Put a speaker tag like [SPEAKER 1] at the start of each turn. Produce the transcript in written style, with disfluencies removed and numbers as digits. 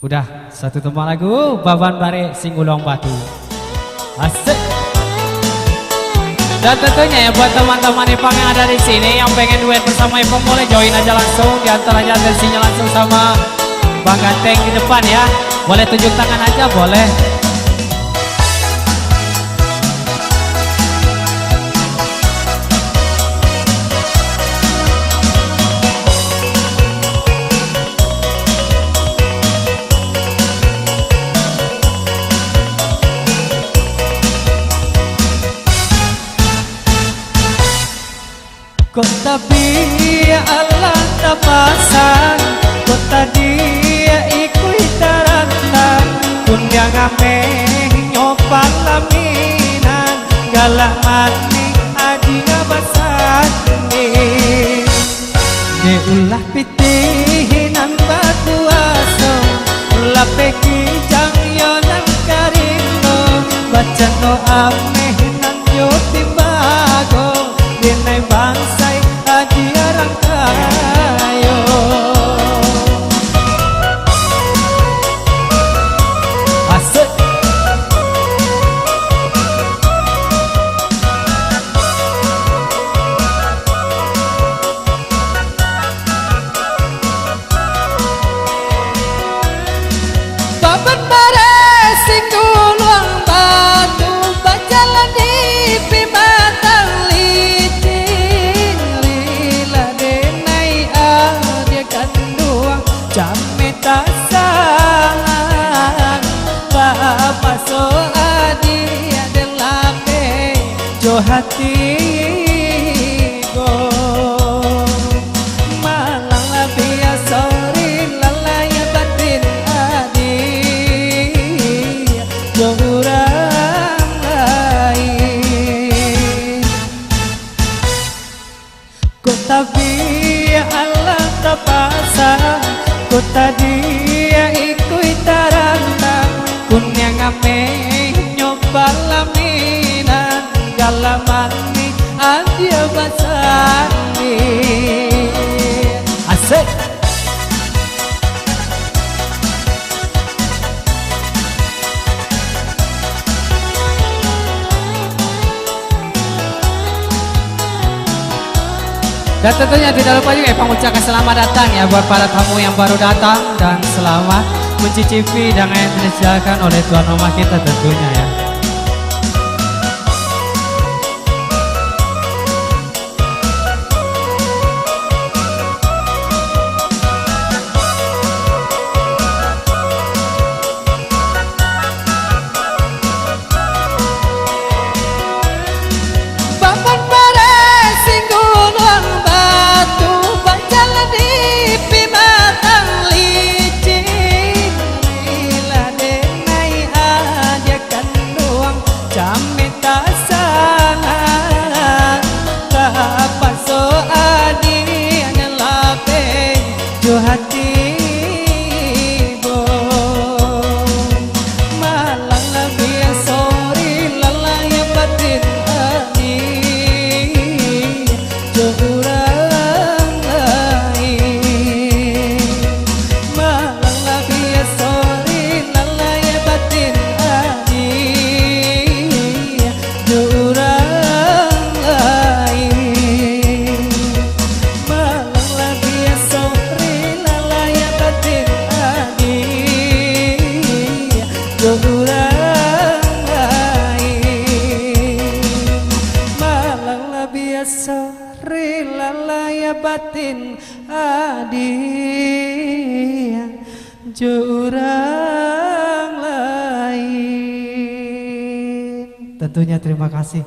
[SPEAKER 1] Udah satu tembang lagu Baban Bare Singulong Batu. Asik. Dan tentunya ya buat teman-teman Ipang yang ada di sini yang pengen duet bersama Ipang boleh join aja langsung, di antaranya tensinya langsung sama Bang Ganteng di depan ya. Boleh tunjuk tangan aja boleh.
[SPEAKER 2] Kota biya Allah tapasan, kota dia ikui tarantan, kundang ameh nyopang laminan, galak mani adi ngabasani. De ulah pitihinan batu aso, ulah peki jang yonan karino, baca no ameh nan yotimbago, dinay bangsay adi arang kayo. Asik. Baban Bare Singulong Batu, bajalan di pimatang licin, rila denai dia kanduang jame tasan, apa so adi adalah pe jo hati go. Malang labia sorry lalaya batin adi jo urang lain. Kota biya Allah tapasang, kota dia ikui tarantang, kunyang ameh nyoba laminan, galamani adia basani. Asik.
[SPEAKER 1] Dan tentunya tidak lupa juga mengucapkan selamat datang ya buat para tamu yang baru datang, dan selamat mencicipi dan yang disediakan oleh tuan rumah kita tentunya ya.
[SPEAKER 2] Baban Bare Singulong Batu, bajalan di pimatang licin, rila denai aja kanduang jame tasan, apa so adi ngelape jo hati go. Malang labia sorry lalaya batin adi jo urang lain. Malang labia sorry lalaya batin adi jo urang lain. Malang labia sorry lalaya batin adi jo urang lain. Malang labia sorry lalaya batin adi jo urang lain.
[SPEAKER 1] Tentunya terima kasih